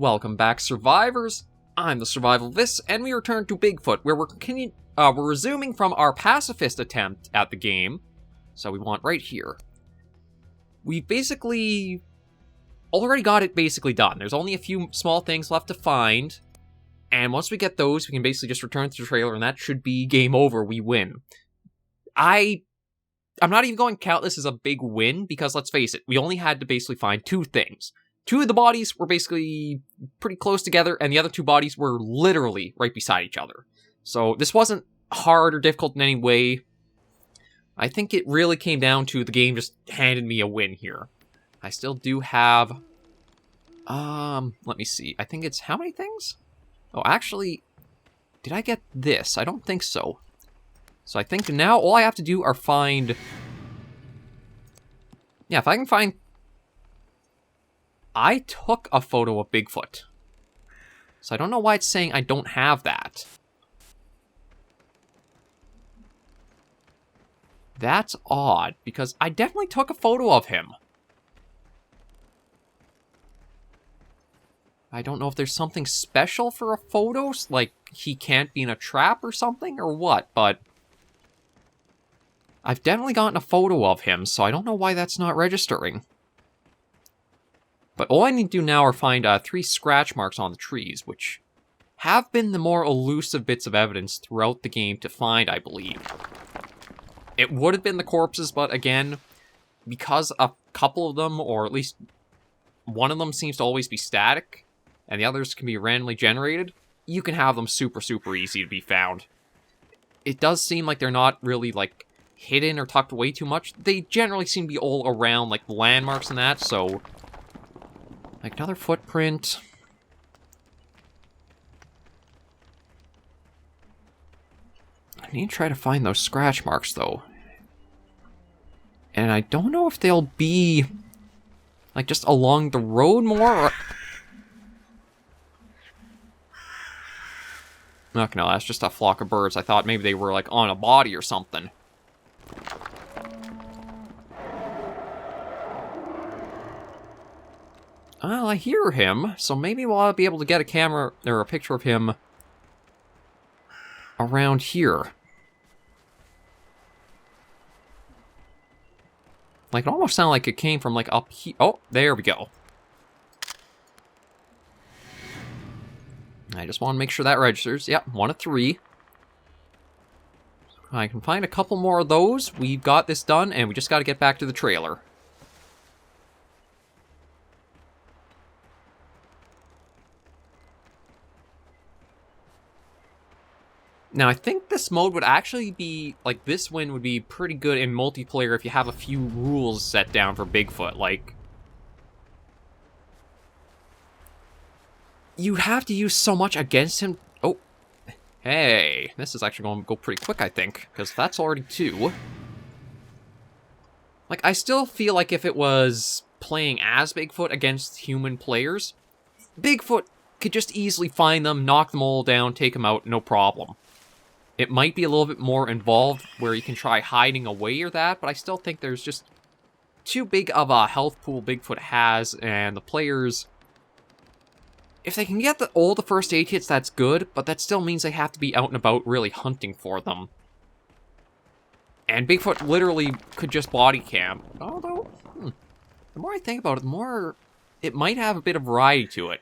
Welcome back, survivors. I'm the SurvivalVis, and we return to Bigfoot, where we're resuming from our pacifist attempt at the game. So we want right here. We basically already got it basically done. There's only a few small things left to find, and once we get those, we can basically just return to the trailer, and that should be game over. We win. I'm not even going to count this as a big win, because let's face it, we only had to basically find two things. Two of the bodies were basically pretty close together, and the other two bodies were literally right beside each other. So this wasn't hard or difficult in any way. I think it really came down to the game just handed me a win here. I still do have... let me see. I think it's how many things? Oh, actually, did I get this? I don't think so. So I think now all I have to do are find... Yeah, if I can find... I took a photo of Bigfoot. So I don't know why it's saying I don't have that. That's odd, because I definitely took a photo of him. I don't know if there's something special for a photo, like he can't be in a trap or something, or what, but... I've definitely gotten a photo of him, so I don't know why that's not registering. But all I need to do now are find 3 scratch marks on the trees, which have been the more elusive bits of evidence throughout the game to find, I believe. It would have been the corpses, but again, because a couple of them, or at least one of them seems to always be static, and the others can be randomly generated, you can have them super easy to be found. It does seem like they're not really, like, hidden or tucked away too much. They generally seem to be all around, like, the landmarks and that, so... Like, another footprint. I need to try to find those scratch marks, though. And I don't know if they'll be, like, just along the road more, or... Okay, no, that's just a flock of birds. I thought maybe they were, like, on a body or something. Well, I hear him, so maybe I'll be able to get a camera, or a picture of him around here. Like, it almost sounded like it came from, like, up here. Oh, there we go. I just want to make sure that registers. Yep, 1 of 3. I can find a couple more of those. We've got this done, and we just got to get back to the trailer. Now, I think this mode would actually be, like, this win would be pretty good in multiplayer if you have a few rules set down for Bigfoot, like... You have to use so much against him... Oh. Hey, this is actually going to go pretty quick, I think, because that's already 2. Like, I still feel like if it was playing as Bigfoot against human players, Bigfoot could just easily find them, knock them all down, take them out, no problem. It might be a little bit more involved where you can try hiding away or that, but I still think there's just too big of a health pool Bigfoot has, and the players... If they can get all the first aid hits, that's good, but that still means they have to be out and about really hunting for them. And Bigfoot literally could just body cam. Although, the more I think about it, the more it might have a bit of variety to it.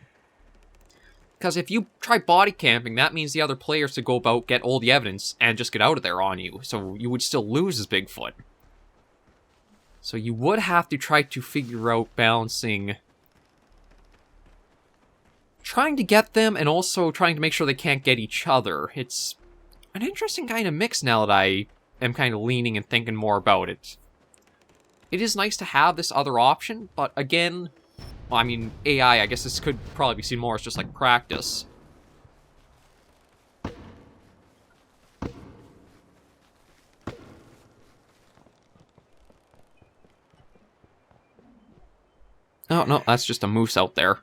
Because if you try body camping, that means the other players to go about, get all the evidence, and just get out of there on you. So you would still lose as Bigfoot. So you would have to try to figure out balancing... trying to get them, and also trying to make sure they can't get each other. It's an interesting kind of mix now that I am kind of leaning and thinking more about it. It is nice to have this other option, but again... Well, I mean, AI, I guess this could probably be seen more as just, like, practice. Oh, no, that's just a moose out there.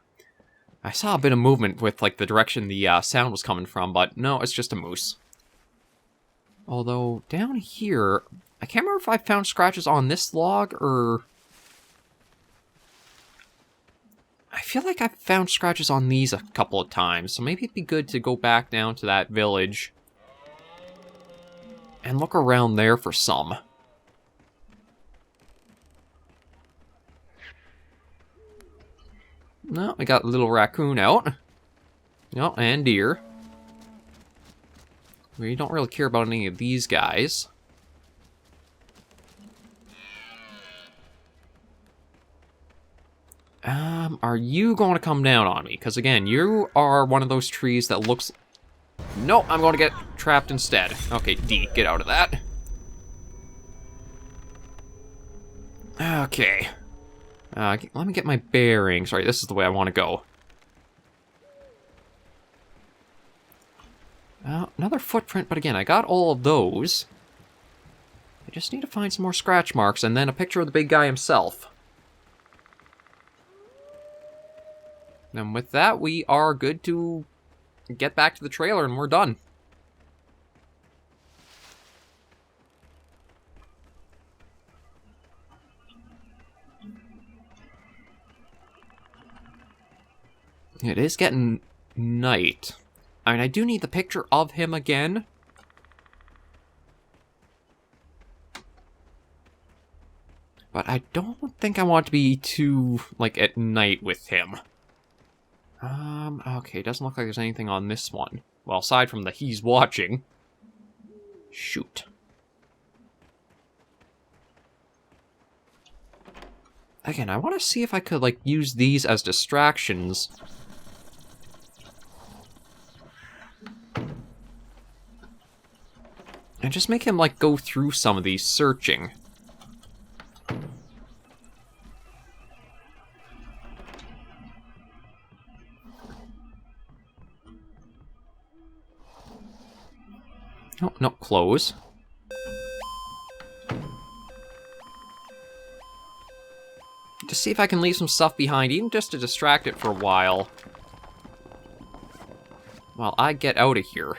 I saw a bit of movement with, like, the direction the sound was coming from, but no, it's just a moose. Although, down here, I can't remember if I found scratches on this log, or... I feel like I've found scratches on these a couple of times, so maybe it'd be good to go back down to that village and look around there for some. No, we got a little raccoon out. No, and deer. We don't really care about any of these guys. Are you going to come down on me? Because again, you are one of those trees that looks... No, I'm going to get trapped instead. Okay, D, get out of that. Okay. Let me get my bearings. Sorry, this is the way I want to go. Another footprint, but again, I got all of those. I just need to find some more scratch marks, and then a picture of the big guy himself. And with that, we are good to get back to the trailer, and we're done. It is getting night. I mean, I do need the picture of him again. But I don't think I want to be too, like, at night with him. Okay, doesn't look like there's anything on this one. Well, aside from the he's watching. Shoot. Again, I want to see if I could, like, use these as distractions. And just make him, like, go through some of these searching. Oh, no, close. Just see if I can leave some stuff behind, even just to distract it for a while. While I get out of here.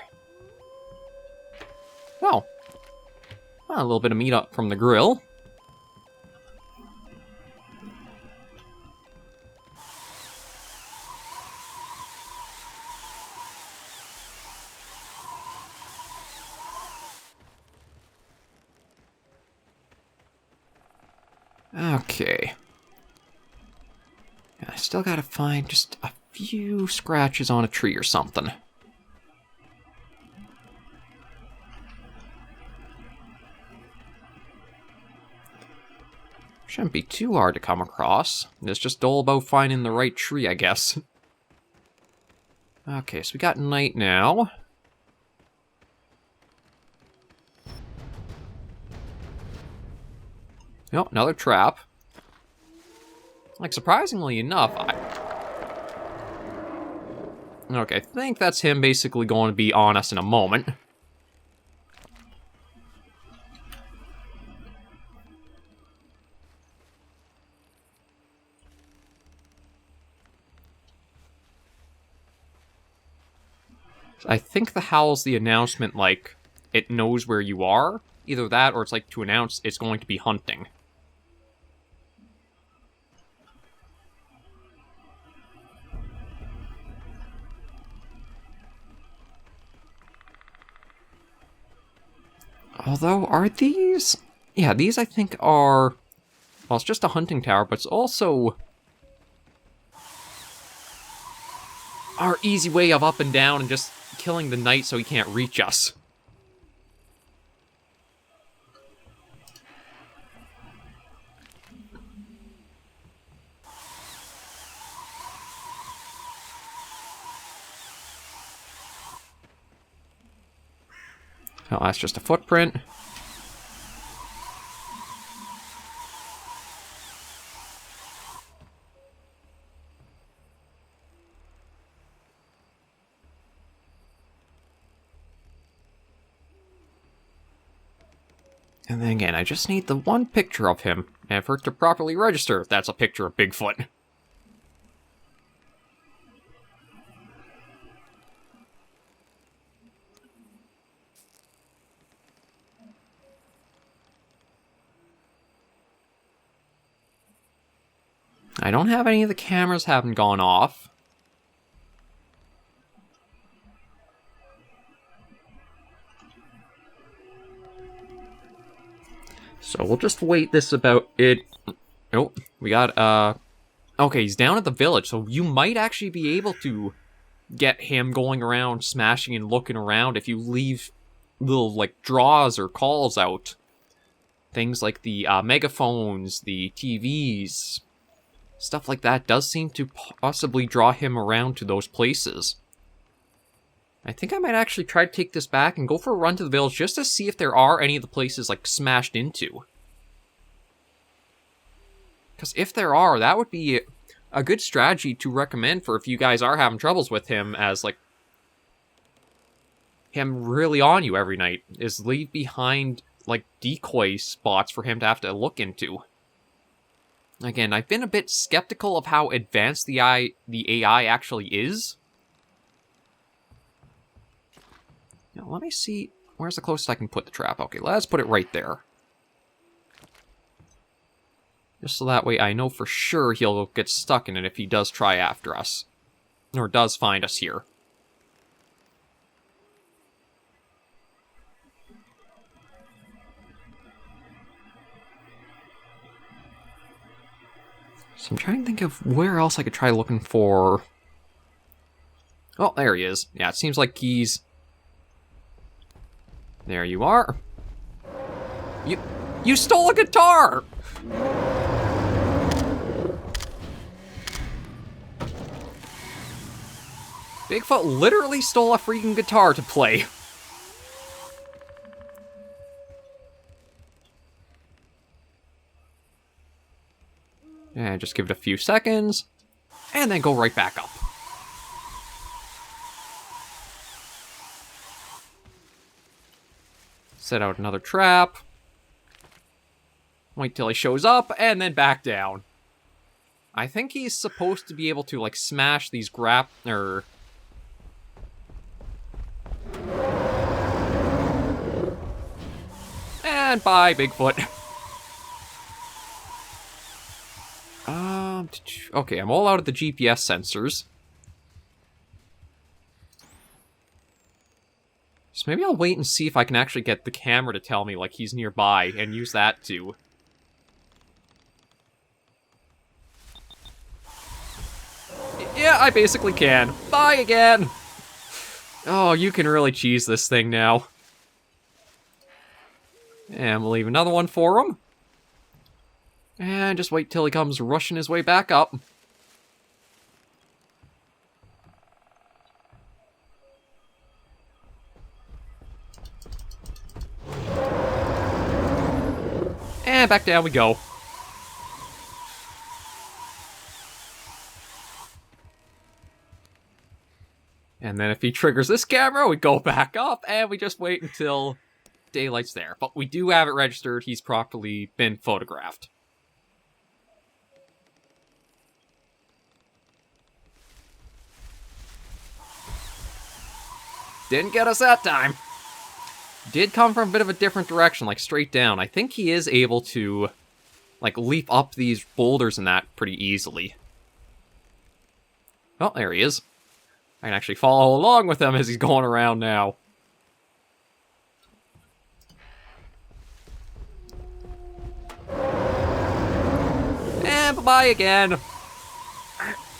Oh. Well, a little bit of meat up from the grill. Okay. I still gotta find just a few scratches on a tree or something. Shouldn't be too hard to come across. It's just all about finding the right tree, I guess. Okay, so we got night now. Oh, another trap. Like, surprisingly enough, Okay, I think that's him basically going to be on us in a moment. I think the howl's the announcement, like, it knows where you are. Either that, or it's like to announce it's going to be hunting. Although, are these... Yeah, these I think are... Well, it's just a hunting tower, but it's also... our easy way of up and down and just killing the knight so he can't reach us. Oh, that's just a footprint. And then again, I just need the one picture of him, and for it to properly register if that's a picture of Bigfoot. I don't have any of the cameras haven't gone off. So we'll just wait this about it. Oh, we got, okay, he's down at the village, so you might actually be able to get him going around, smashing and looking around if you leave little, like, draws or calls out. Things like the megaphones, the TVs, stuff like that does seem to possibly draw him around to those places. I think I might actually try to take this back and go for a run to the village just to see if there are any of the places, like, smashed into. Because if there are, that would be a good strategy to recommend for if you guys are having troubles with him, as, like, him really on you every night, is leave behind, like, decoy spots for him to have to look into. Again, I've been a bit skeptical of how advanced the AI actually is. Now, let me see, where's the closest I can put the trap? Okay, let's put it right there. Just so that way I know for sure he'll get stuck in it if he does try after us. Or does find us here. So I'm trying to think of where else I could try looking for... Oh, there he is. Yeah, it seems like he's... There you are. You stole a guitar! Bigfoot literally stole a freaking guitar to play. And just give it a few seconds, and then go right back up. Set out another trap. Wait till he shows up, and then back down. I think he's supposed to be able to, like, smash these And bye, Bigfoot. Okay, I'm all out of the GPS sensors. So maybe I'll wait and see if I can actually get the camera to tell me, like, he's nearby, and use that to... Yeah, I basically can. Bye again! Oh, you can really cheese this thing now. And we'll leave another one for him. And just wait till he comes rushing his way back up. And back down we go. And then if he triggers this camera, we go back up, and we just wait until daylight's there. But we do have it registered, he's properly been photographed. Didn't get us that time. Did come from a bit of a different direction, like straight down. I think he is able to, like, leap up these boulders and that pretty easily. Oh, there he is. I can actually follow along with him as he's going around now. And bye-bye again.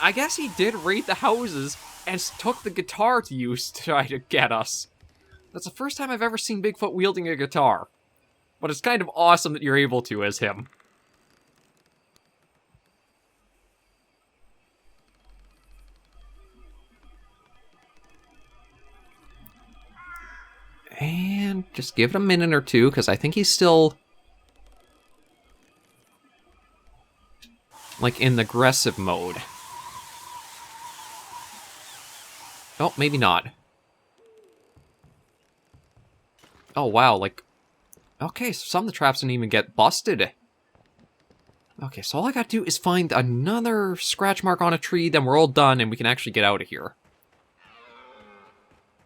I guess he did raid the houses and took the guitar to use to try to get us. That's the first time I've ever seen Bigfoot wielding a guitar. But it's kind of awesome that you're able to as him. And just give it a minute or two, because I think he's still... like, in the aggressive mode. Oh, maybe not. Oh, wow, like... Okay, so some of the traps didn't even get busted. Okay, so all I gotta do is find another scratch mark on a tree, then we're all done, and we can actually get out of here.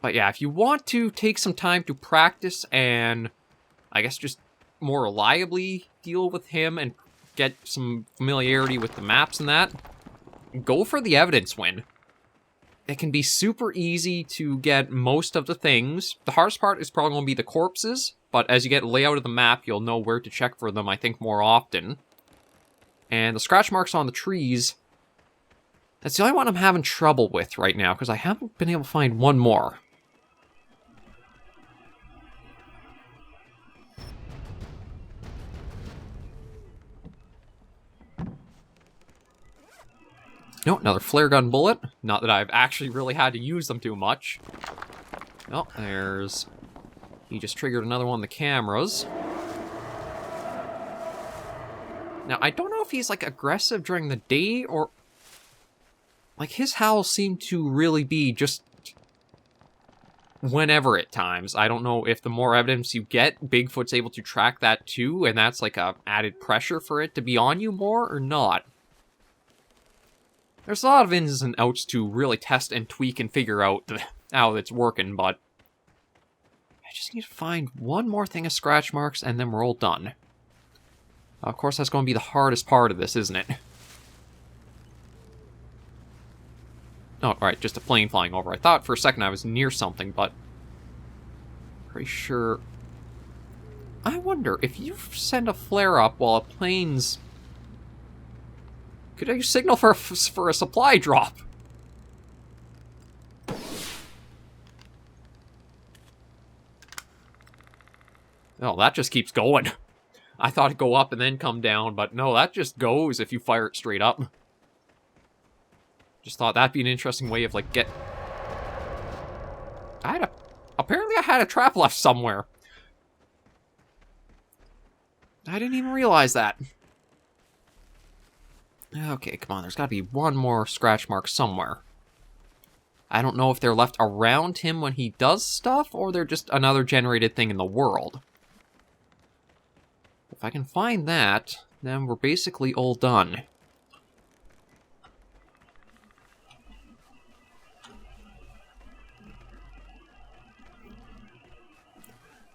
But yeah, if you want to take some time to practice and, I guess, just more reliably deal with him and get some familiarity with the maps and that, go for the evidence win. It can be super easy to get most of the things. The hardest part is probably going to be the corpses, but as you get layout of the map, you'll know where to check for them, I think, more often. And the scratch marks on the trees, that's the only one I'm having trouble with right now, because I haven't been able to find one more. No, another flare gun bullet. Not that I've actually really had to use them too much. Oh, there's... He just triggered another one of the cameras. Now, I don't know if he's, like, aggressive during the day, or... Like, his howls seem to really be just... whenever at times. I don't know if the more evidence you get, Bigfoot's able to track that too, and that's, like, a added pressure for it to be on you more, or not. There's a lot of ins and outs to really test and tweak and figure out how it's working, but... I just need to find one more thing of scratch marks, and then we're all done. Of course, that's going to be the hardest part of this, isn't it? Oh, right, just a plane flying over. I thought for a second I was near something, but... Pretty sure... I wonder, if you send a flare up while a plane's... Could you signal for a supply drop? Oh, that just keeps going. I thought it'd go up and then come down, but no, that just goes if you fire it straight up. Just thought that'd be an interesting way of, like, apparently I had a trap left somewhere. I didn't even realize that. Okay, come on, there's gotta be one more scratch mark somewhere. I don't know if they're left around him when he does stuff, or they're just another generated thing in the world. If I can find that, then we're basically all done.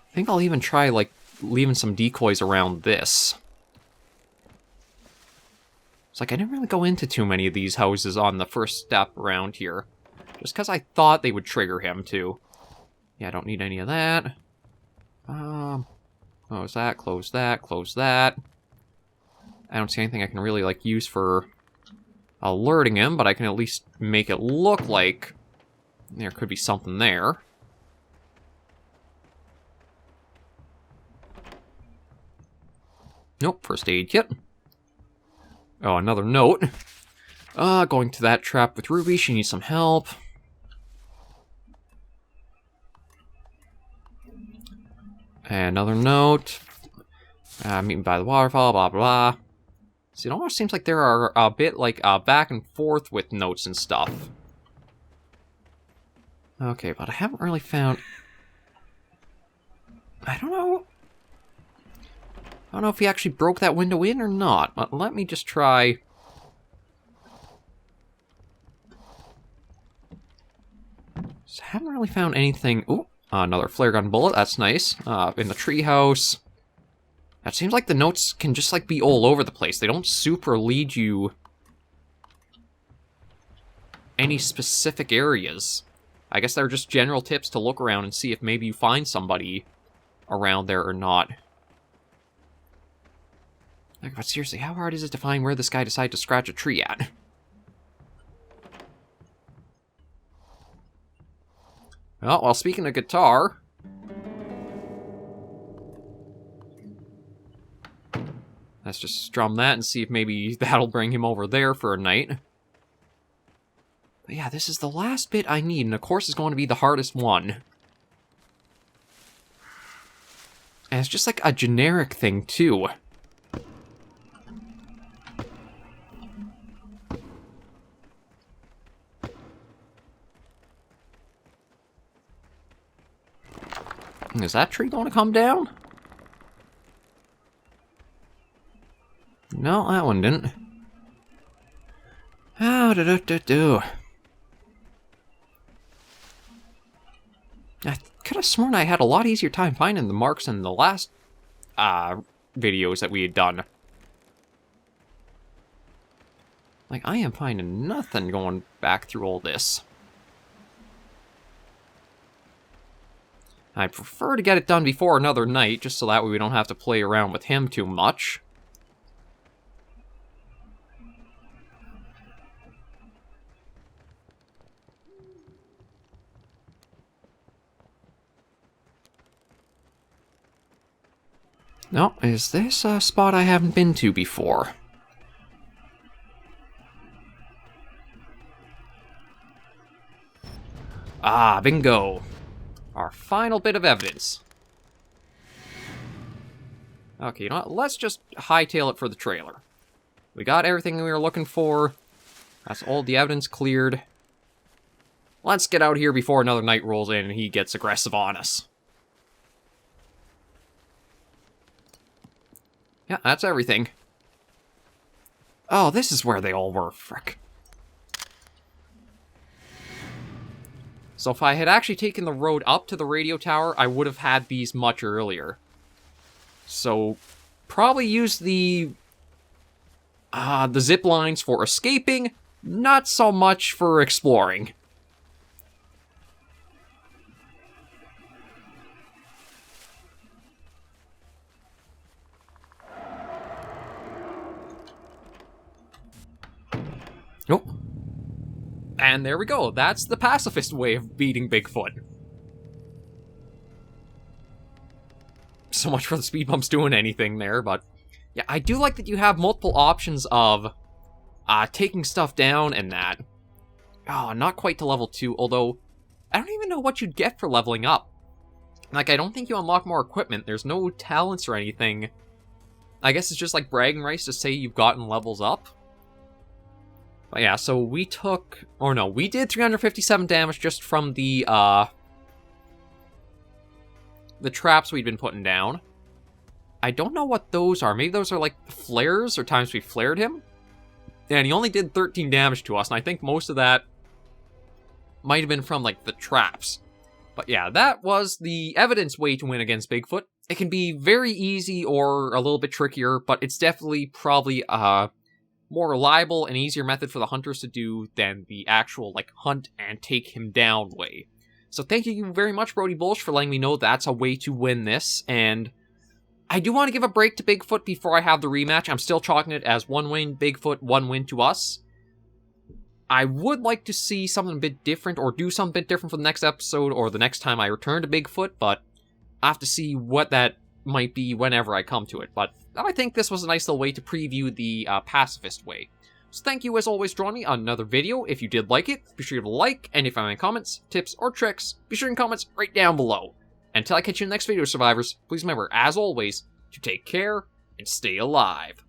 I think I'll even try, like, leaving some decoys around this. It's like, I didn't really go into too many of these houses on the first step around here. Just because I thought they would trigger him, too. Yeah, I don't need any of that. Close that, close that, close that. I don't see anything I can really, like, use for alerting him, but I can at least make it look like there could be something there. Nope, first aid kit. Oh, another note. Going to that trap with Ruby, she needs some help. And another note. Meeting by the waterfall, blah, blah. See, it almost seems like there are a bit, like, back and forth with notes and stuff. Okay, but I haven't really found... I don't know if he actually broke that window in or not, but let me just try... So I haven't really found anything... Ooh, another flare gun bullet, that's nice. In the treehouse. It seems like the notes can just, like, be all over the place. They don't super lead you any specific areas. I guess they're just general tips to look around and see if maybe you find somebody around there or not. Like, but seriously, how hard is it to find where this guy decided to scratch a tree at? Well, speaking of guitar... Let's just strum that and see if maybe that'll bring him over there for a night. But yeah, this is the last bit I need, and of course it's going to be the hardest one. And it's just like a generic thing, too. Is that tree going to come down? No, that one didn't. Oh, do. I could have sworn I had a lot easier time finding the marks in the last videos that we had done. Like, I am finding nothing going back through all this. I'd prefer to get it done before another night, just so that way we don't have to play around with him too much. No, is this a spot I haven't been to before? Ah, bingo. Our final bit of evidence. Okay, you know what? Let's just hightail it for the trailer. We got everything we were looking for. That's all the evidence cleared. Let's get out here before another night rolls in and he gets aggressive on us. Yeah, that's everything. Oh, this is where they all were, frick. So if I had actually taken the road up to the radio tower, I would have had these much earlier. So, probably use the zip lines for escaping, not so much for exploring. Nope. And there we go. That's the pacifist way of beating Bigfoot. So much for the speed bumps doing anything there, but... yeah, I do like that you have multiple options of taking stuff down and that. Oh, not quite to level 2, although I don't even know what you'd get for leveling up. Like, I don't think you unlock more equipment. There's no talents or anything. I guess it's just like bragging rights to say you've gotten levels up. But yeah, so we took... or no, we did 357 damage just from the traps we'd been putting down. I don't know what those are. Maybe those are like flares or times we flared him. And he only did 13 damage to us, and I think most of that might have been from like the traps. But yeah, that was the evidence way to win against Bigfoot. It can be very easy or a little bit trickier, but it's definitely probably more reliable and easier method for the hunters to do than the actual like hunt and take him down way. So thank you very much, Brody Bulch, for letting me know that's a way to win this, and I do want to give a break to Bigfoot before I have the rematch. I'm still chalking it as 1 win, Bigfoot, 1 win to us. I would like to see something a bit different, or do something a bit different for the next episode, or the next time I return to Bigfoot, but I have to see what that might be whenever I come to it. But I think this was a nice little way to preview the pacifist way. So thank you as always for joining me on another video. If you did like it, be sure to like, and if you have any comments, tips, or tricks, be sure in comments right down below. Until I catch you in the next video, survivors, please remember, as always, to take care and stay alive.